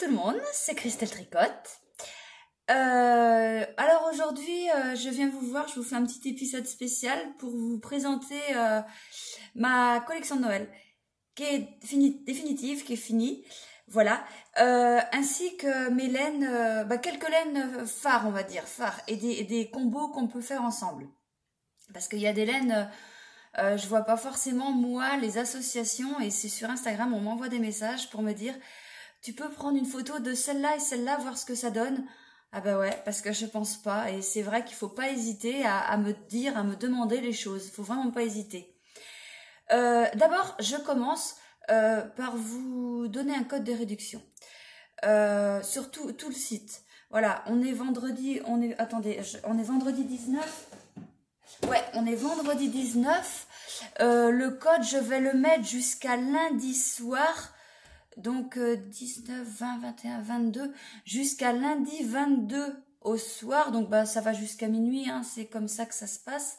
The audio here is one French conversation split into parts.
tout le monde, c'est Christelle Tricotte. Alors aujourd'hui, je viens vous voir, je vous fais un petit épisode spécial pour vous présenter ma collection de Noël qui est définitive, qui est finie. Voilà, ainsi que mes laines, quelques laines phares, on va dire, phares, et des combos qu'on peut faire ensemble. Parce qu'il y a des laines, je vois pas forcément moi les associations, et c'est sur Instagram, on m'envoie des messages pour me dire tu peux prendre une photo de celle-là et celle-là, voir ce que ça donne. Ah bah ouais, parce que je pense pas, et c'est vrai qu'il faut pas hésiter à me dire, à me demander les choses, il faut vraiment pas hésiter. D'abord, je commence par vous donner un code de réduction sur tout le site. Voilà, on est vendredi, on est vendredi 19. Ouais, on est vendredi 19. Le code, je vais le mettre jusqu'à lundi soir. Donc 19, 20, 21, 22, jusqu'à lundi 22 au soir. Donc ça va jusqu'à minuit, hein, c'est comme ça que ça se passe.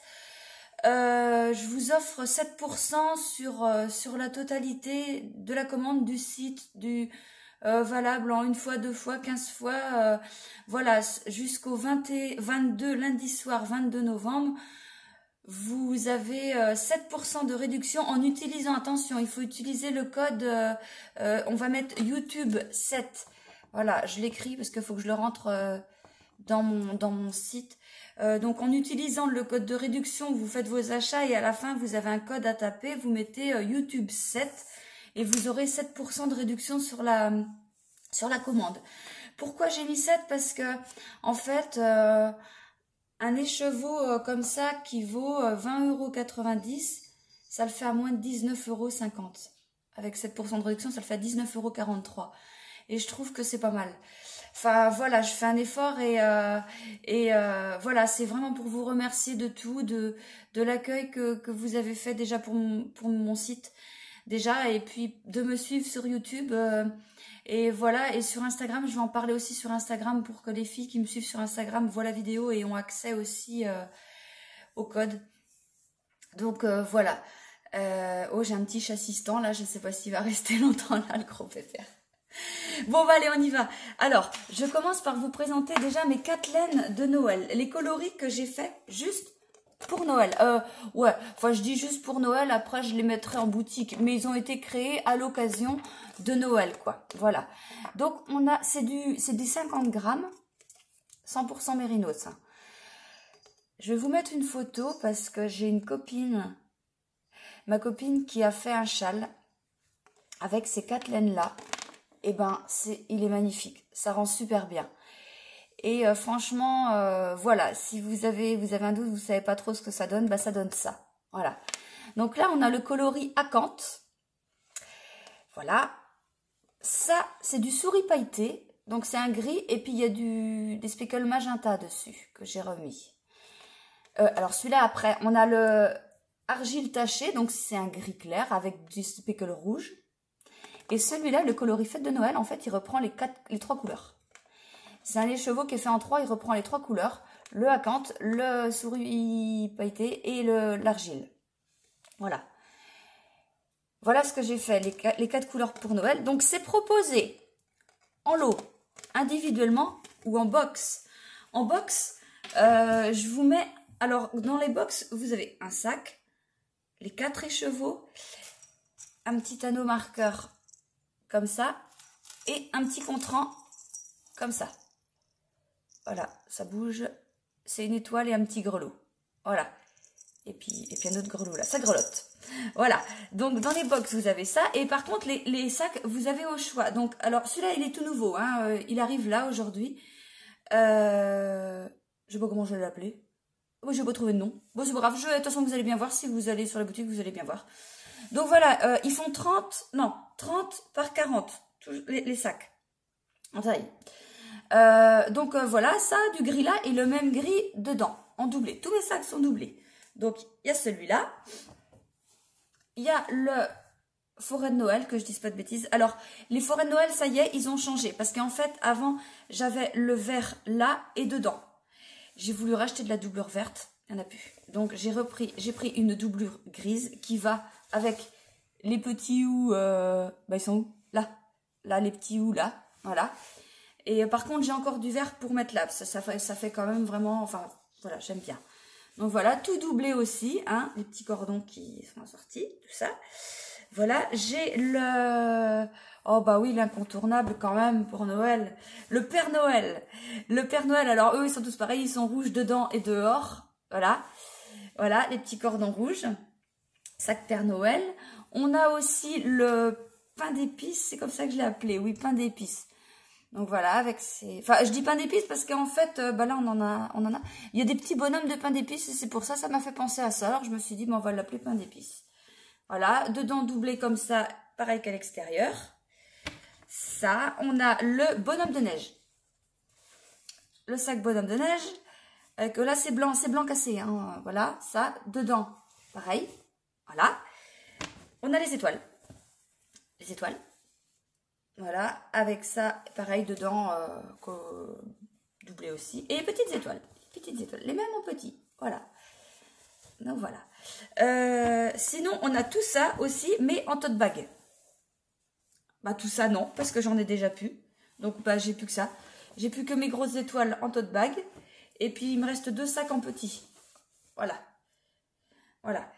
Je vous offre 7% sur la totalité de la commande du site, valable en une fois, deux fois, 15 fois. Voilà, jusqu'au 22, lundi soir 22 novembre. Vous avez 7% de réduction en utilisant, attention, il faut utiliser le code, on va mettre YouTube 7. Voilà, je l'écris parce qu'il faut que je le rentre dans mon site. Donc en utilisant le code de réduction, vous faites vos achats et à la fin, vous avez un code à taper, vous mettez YouTube 7 et vous aurez 7% de réduction sur la commande. Pourquoi j'ai mis 7? Parce que, en fait... un écheveau comme ça qui vaut 20,90 €, ça le fait à moins de 19,50 €. Avec 7% de réduction, ça le fait à 19,43 €. Et je trouve que c'est pas mal. Enfin voilà, je fais un effort et voilà, c'est vraiment pour vous remercier de tout, de l'accueil que vous avez fait déjà pour mon site déjà, et puis de me suivre sur YouTube. Et voilà, et sur Instagram, je vais en parler aussi sur Instagram pour que les filles qui me suivent sur Instagram voient la vidéo et ont accès aussi au code. Donc voilà. Oh, j'ai un petit chassistant là, je ne sais pas s'il va rester longtemps là, le gros pépère. Bon, allez, on y va. Alors, je commence par vous présenter déjà mes 4 laines de Noël. Les coloris que j'ai fait juste pour Noël. Ouais, enfin je dis juste pour Noël, après je les mettrai en boutique. Mais ils ont été créés à l'occasion de Noël, quoi. Voilà. Donc c'est des 50 grammes, 100% mérinos. Hein. Je vais vous mettre une photo parce que j'ai une copine, ma copine qui a fait un châle avec ces 4 laines-là. Et ben, il est magnifique. Ça rend super bien. Et franchement, voilà, si vous avez un doute, vous savez pas trop ce que ça donne, bah ça donne ça. Voilà. Donc là, on a le coloris acanthe. Voilà. Ça, c'est du souris pailleté. Donc c'est un gris et puis il y a des speckles magenta dessus que j'ai remis. Alors celui-là, après, on a le argile taché. Donc c'est un gris clair avec du speckle rouge. Et celui-là, le coloris fête de Noël, en fait, il reprend les 3 couleurs. C'est un écheveau qui est fait en 3, il reprend les 3 couleurs, le acanthe, le souris pailleté et l'argile. Voilà. Voilà ce que j'ai fait, les 4 couleurs pour Noël. Donc c'est proposé en lot, individuellement ou en box. En box, je vous mets... Alors, dans les box, vous avez un sac, les 4 écheveaux, un petit anneau marqueur comme ça, et un petit contrant comme ça. Voilà, ça bouge, c'est une étoile et un petit grelot. Voilà. Et puis un autre grelot là, ça grelotte. Voilà, donc dans les box vous avez ça. Et par contre les sacs, vous avez au choix. Donc alors celui-là il est tout nouveau, hein, il arrive là aujourd'hui. Je sais pas comment je vais l'appeler. Moi je vais pas trouver de nom. Bon c'est pas grave, de toute façon vous allez bien voir, si vous allez sur la boutique vous allez bien voir. Donc voilà, ils font 30 par 40, les sacs en taille. Donc voilà, ça, du gris là et le même gris dedans, en doublé. Tous mes sacs sont doublés. Donc il y a celui-là. Il y a le forêt de Noël, que je dise pas de bêtises. Alors, les forêts de Noël, ça y est, ils ont changé. Parce qu'en fait, avant, j'avais le vert là et dedans. J'ai voulu racheter de la doublure verte. Il n'y en a plus. Donc j'ai pris une doublure grise qui va avec les petits houes. Ils sont où? Là, les petits houes là. Voilà. Et par contre, j'ai encore du vert pour mettre là. Ça fait quand même vraiment... Enfin, voilà, j'aime bien. Donc voilà, tout doublé aussi, hein, les petits cordons qui sont sortis, tout ça. Voilà, j'ai le... Oh bah oui, l'incontournable quand même pour Noël. Le Père Noël. Le Père Noël, alors eux, ils sont tous pareils, ils sont rouges dedans et dehors. Voilà. Voilà, les petits cordons rouges. Sac Père Noël. On a aussi le pain d'épices, c'est comme ça que je l'ai appelé, oui, pain d'épices. Donc voilà, avec ces... Enfin, je dis pain d'épices parce qu'en fait, bah là, on en a. Il y a des petits bonhommes de pain d'épices et c'est pour ça, ça m'a fait penser à ça. Alors, je me suis dit, on va l'appeler pain d'épices. Voilà, dedans doublé comme ça, pareil qu'à l'extérieur. Ça, on a le bonhomme de neige. Le sac bonhomme de neige. Là, c'est blanc cassé. Hein, voilà, ça, dedans, pareil. Voilà. On a les étoiles. Les étoiles. Voilà, avec ça, pareil, dedans, doublé aussi. Et petites étoiles, les mêmes en petit, voilà. Donc voilà. Sinon, on a tout ça aussi, mais en tote bag. Bah tout ça, non, parce que j'en ai déjà plus. Donc, bah j'ai plus que ça. J'ai plus que mes grosses étoiles en tote bag. Et puis, il me reste 2 sacs en petit. Voilà. Voilà.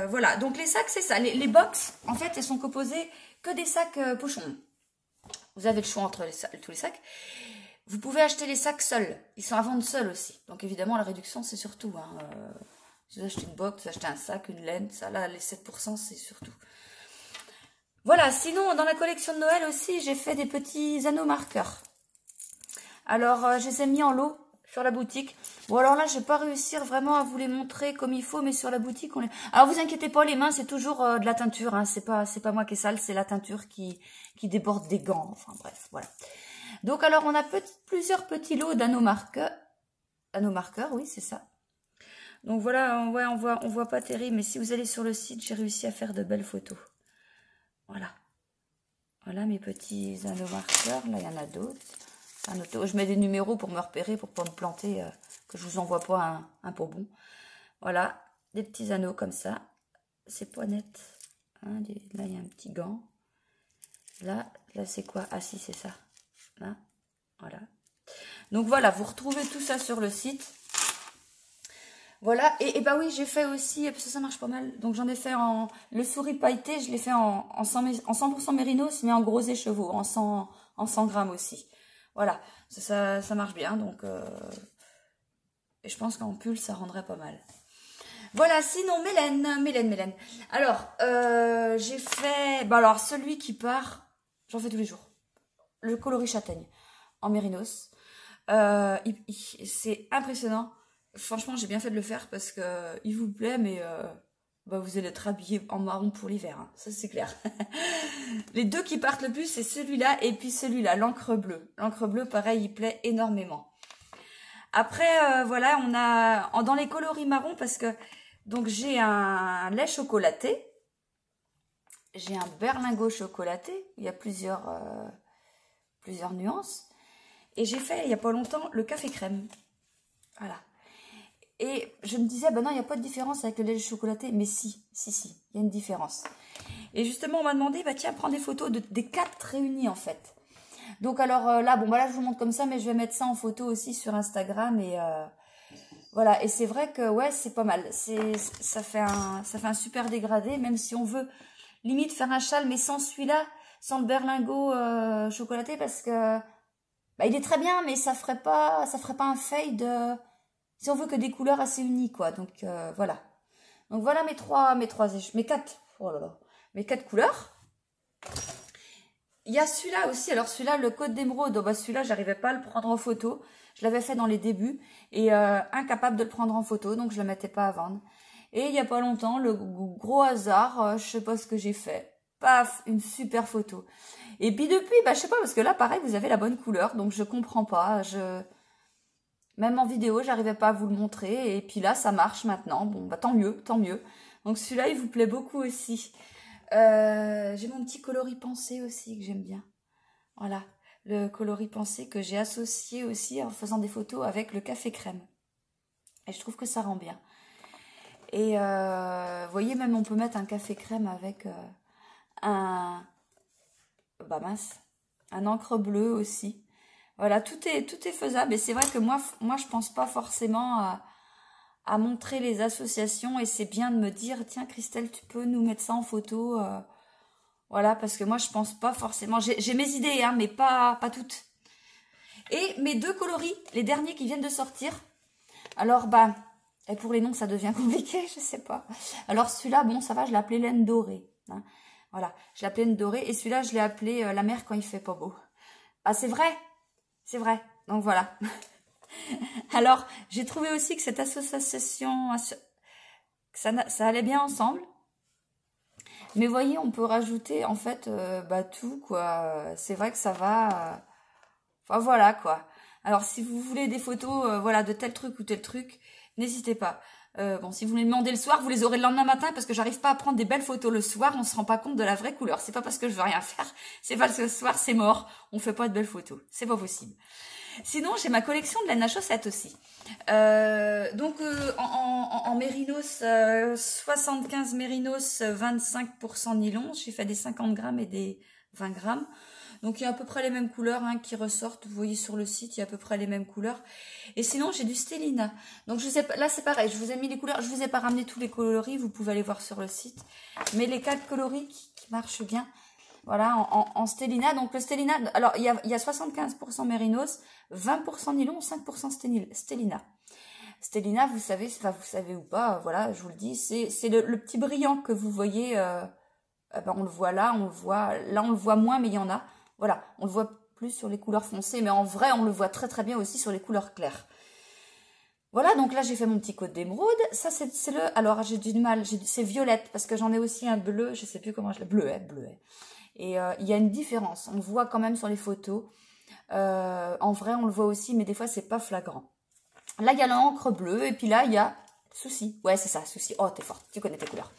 Voilà, donc les sacs, c'est ça. Les box, en fait, elles sont composées que des sacs pochons. Vous avez le choix entre tous les sacs. Vous pouvez acheter les sacs seuls. Ils sont à vendre seuls aussi. Donc évidemment, la réduction, c'est surtout. Hein, si vous achetez une box, vous achetez un sac, une laine, ça là, les 7%, c'est surtout. Voilà, sinon, dans la collection de Noël aussi, j'ai fait des petits anneaux marqueurs. Alors, je les ai mis en lot sur la boutique. Bon, alors là, je vais pas réussir vraiment à vous les montrer comme il faut, mais sur la boutique, on les... Alors, vous inquiétez pas, les mains, c'est toujours de la teinture, hein. C'est pas moi qui est sale, c'est la teinture qui déborde des gants. Enfin, bref, voilà. Donc, alors, on a plusieurs petits lots d'anneaux marqueurs. Anneaux marqueurs, oui, c'est ça. Donc, voilà, ouais, on voit pas terrible, mais si vous allez sur le site, j'ai réussi à faire de belles photos. Voilà. Voilà mes petits anneaux marqueurs. Là, il y en a d'autres. Je mets des numéros pour me repérer, pour pas me planter, que je vous envoie pas un pot bon. Voilà, des petits anneaux comme ça. C'est pas net. Hein, là, il y a un petit gant. Là c'est quoi? Ah si, c'est ça. Là, voilà. Donc voilà, vous retrouvez tout ça sur le site. Voilà, et bah oui, j'ai fait aussi, parce que ça marche pas mal. Donc j'en ai fait le souris pailleté, je l'ai fait en 100% mérinos, mais en gros écheveau, en 100 grammes aussi. Voilà, ça marche bien, donc et je pense qu'en pull, ça rendrait pas mal. Voilà, sinon, Mélène. Alors, j'ai fait, bah alors, celui qui part, j'en fais tous les jours. Le coloris châtaigne, en mérinos. C'est impressionnant. Franchement, j'ai bien fait de le faire parce que il vous plaît, mais bah, vous allez être habillé en marron pour l'hiver, hein. Ça c'est clair. Les deux qui partent le plus, c'est celui-là et puis celui-là, l'encre bleue. L'encre bleue, pareil, il plaît énormément. Après, voilà, on a dans les coloris marrons parce que donc j'ai un lait chocolaté, j'ai un berlingot chocolaté. Il y a plusieurs nuances. Et j'ai fait il y a pas longtemps le café crème. Voilà. Et je me disais, ben non, il n'y a pas de différence avec le lait chocolaté. Mais si, il y a une différence. Et justement, on m'a demandé, bah tiens, prends des photos des 4 réunis en fait. Donc alors là, bon, bah là, je vous montre comme ça, mais je vais mettre ça en photo aussi sur Instagram. Et voilà, et c'est vrai que, ouais, c'est pas mal. Ça fait un super dégradé, même si on veut limite faire un châle, mais sans celui-là, sans le berlingot chocolaté, parce que bah, il est très bien, mais ça ferait pas un fade... si on veut que des couleurs assez unies, quoi. Donc, voilà. Donc, voilà mes 4. Oh là là. Mes 4 couleurs. Il y a celui-là aussi. Alors, celui-là, le Côte d'Émeraude. Oh, bah, celui-là, j'arrivais pas à le prendre en photo. Je l'avais fait dans les débuts. Et incapable de le prendre en photo. Donc, je le mettais pas à vendre. Et il y a pas longtemps, le gros hasard, je sais pas ce que j'ai fait. Paf, une super photo. Et puis depuis, bah, je sais pas, parce que là, pareil, vous avez la bonne couleur. Donc, je comprends pas. Même en vidéo, j'arrivais pas à vous le montrer. Et puis là, ça marche maintenant. Bon, bah tant mieux, tant mieux. Donc celui-là, il vous plaît beaucoup aussi. J'ai mon petit coloris pensé aussi que j'aime bien. Voilà, le coloris pensé que j'ai associé aussi en faisant des photos avec le café crème. Et je trouve que ça rend bien. Et vous voyez, même on peut mettre un café crème avec bah mince, un encre bleue aussi. Voilà, tout est faisable. Et c'est vrai que moi je pense pas forcément à montrer les associations. Et c'est bien de me dire, tiens Christelle, tu peux nous mettre ça en photo. Voilà, parce que moi je pense pas forcément. J'ai mes idées, hein, mais pas toutes. Et mes 2 coloris, les derniers qui viennent de sortir. Alors, bah, et pour les noms, ça devient compliqué, je sais pas. Alors, celui-là, bon, ça va, je l'ai appelé laine dorée. Hein. Voilà, je l'ai appelé laine dorée. Et celui-là, je l'ai appelé la mer quand il fait pas beau. Ah, c'est vrai. C'est vrai. Donc, voilà. Alors, j'ai trouvé aussi que cette association, ça allait bien ensemble. Mais vous voyez, on peut rajouter, en fait, bah, tout, quoi. C'est vrai que ça va... Enfin, voilà, quoi. Alors, si vous voulez des photos, voilà, de tel truc ou tel truc, n'hésitez pas. Bon, si vous me les demandez le soir, vous les aurez le lendemain matin parce que j'arrive pas à prendre des belles photos le soir, on se rend pas compte de la vraie couleur. C'est pas parce que je veux rien faire, c'est parce que le soir, c'est mort, on fait pas de belles photos. C'est pas possible. Sinon, j'ai ma collection de laine à chaussettes aussi. Donc, en mérinos, 75 mérinos, 25% nylon. J'ai fait des 50 grammes et des 20 grammes. Donc, il y a à peu près les mêmes couleurs hein, qui ressortent. Vous voyez sur le site, il y a à peu près les mêmes couleurs. Et sinon, j'ai du Stellina. Donc, je sais pas, là, c'est pareil. Je vous ai mis les couleurs. Je vous ai pas ramené tous les coloris. Vous pouvez aller voir sur le site. Mais les 4 coloris qui marchent bien. Voilà, en Stellina. Donc, le Stellina, alors, il y a 75% mérinos, 20% nylon, 5% Stellina. Stellina, vous savez, enfin, vous savez ou pas, voilà, je vous le dis, c'est le petit brillant que vous voyez, ben, on le voit là, on le voit moins, mais il y en a. Voilà, on le voit plus sur les couleurs foncées, mais en vrai, on le voit très très bien aussi sur les couleurs claires. Voilà, donc là, j'ai fait mon petit code d'émeraude. Ça, c'est le... Alors, j'ai du mal, c'est violette, parce que j'en ai aussi un bleu, je sais plus comment je l'ai... Bleuet. Et il y a une différence, on le voit quand même sur les photos. En vrai, on le voit aussi, mais des fois, c'est pas flagrant. Là, il y a l'encre bleue, et puis là, il y a... Souci. Ouais, c'est ça, souci. Oh, t'es forte, tu connais tes couleurs.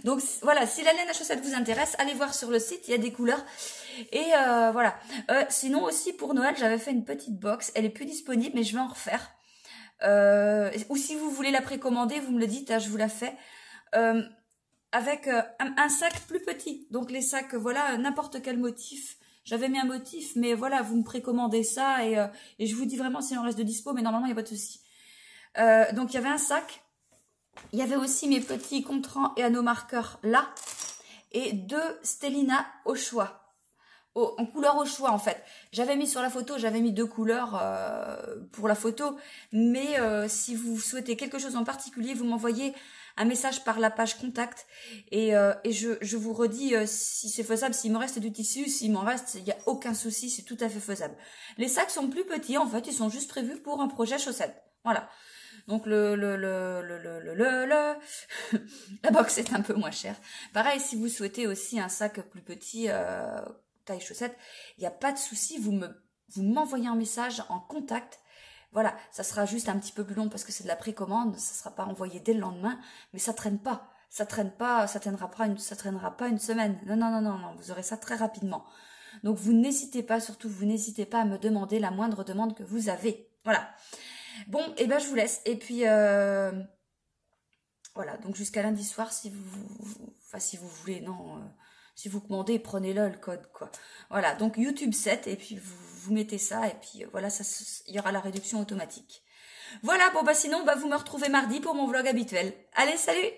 Donc, voilà, si la laine à chaussettes vous intéresse, allez voir sur le site, il y a des couleurs. Et voilà. Sinon, aussi, pour Noël, j'avais fait une petite box. Elle est plus disponible, mais je vais en refaire. Ou si vous voulez la précommander, vous me le dites, hein, je vous la fais. Avec un sac plus petit. Donc, les sacs, voilà, n'importe quel motif. J'avais mis un motif, mais voilà, vous me précommandez ça et je vous dis vraiment s'il en reste de dispo, mais normalement, il n'y a pas de souci. Donc, il y avait un sac. Il y avait aussi mes petits contrans et anneaux marqueurs là. Et 2 Stellina au choix. En couleur au choix, en fait. J'avais mis sur la photo, j'avais mis 2 couleurs pour la photo. Mais si vous souhaitez quelque chose en particulier, vous m'envoyez un message par la page contact. Et je vous redis si c'est faisable, s'il me reste du tissu, s'il m'en reste, il n'y a aucun souci, c'est tout à fait faisable. Les sacs sont plus petits, en fait, ils sont juste prévus pour un projet chaussettes. Voilà. Donc la box est un peu moins chère. Pareil, si vous souhaitez aussi un sac plus petit, taille chaussette, il n'y a pas de souci, vous m'envoyez un message en contact. Voilà, ça sera juste un petit peu plus long parce que c'est de la précommande, ça sera pas envoyé dès le lendemain, mais ça traîne pas. Ça traînera pas une semaine. Non, vous aurez ça très rapidement. Donc vous n'hésitez pas, surtout vous n'hésitez pas à me demander la moindre demande que vous avez. Voilà. Bon, et ben je vous laisse. Et puis voilà, donc jusqu'à lundi soir, si vous voulez, si vous commandez, prenez-le le code, quoi. Voilà, donc YouTube 7, et puis vous mettez ça, et puis voilà, il y aura la réduction automatique. Voilà, bon bah sinon, vous me retrouvez mardi pour mon vlog habituel. Allez, salut!